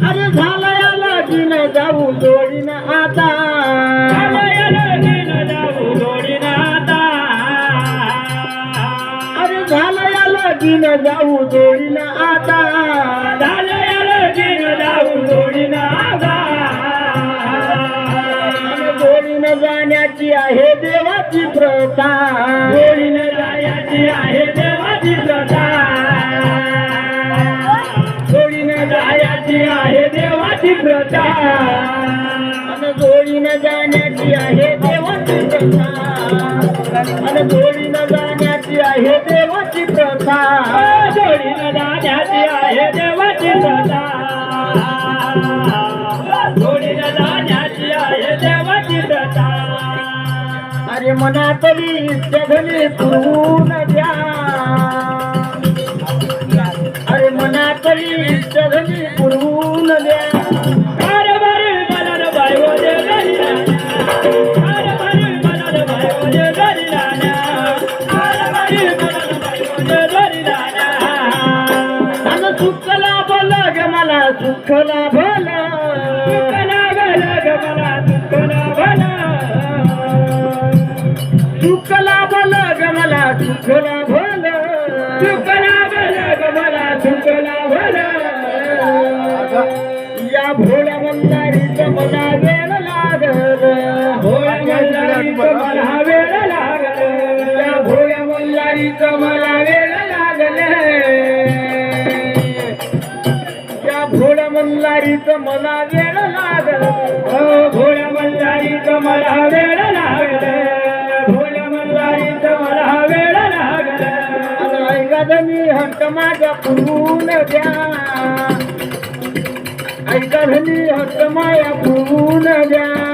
अरे झालंय लगीन जाऊ जोडीन आता अरे झालंय लगीन जाऊ जोडीन आता जोडीन जाण्याची आहे देवाची प्रथा जोडीन जायची आहे देवाची प्रथा जोडीन जायची आहे देवाची प्रथा जोडीन जाण्याची आहे देवाची प्रथा जोडीन जाण्याची आहे देवाची प्रथा जोडीन जाण्याची आहे देवाची प्रथा जोडीन जाण्याची आहे देवाची प्रथा अरे मनातली जगली पुरवून द्या अरे मनातली जगली पुरवून द्या सुख लाभलं ग मला सुख लाभलं सुख लाभलं ग मला सुख लाभलं या भोळ्या मंदारीचं मला वेळ लागल भोळ्या मल्हारीचं मला वेळ लागल या भोळ्या मंदारीचं मला वेळ लागल या भोळ्या मंदारीचं मला वेळ लागल भोळ्या मल्हारीचं मला वेळ लागल भोळ्या मल्हारीचं मला वेळ लागल ऐकादनी हट्ट माझा पुरवून द्या ऐकादनी हट्ट माया पुरवून द्या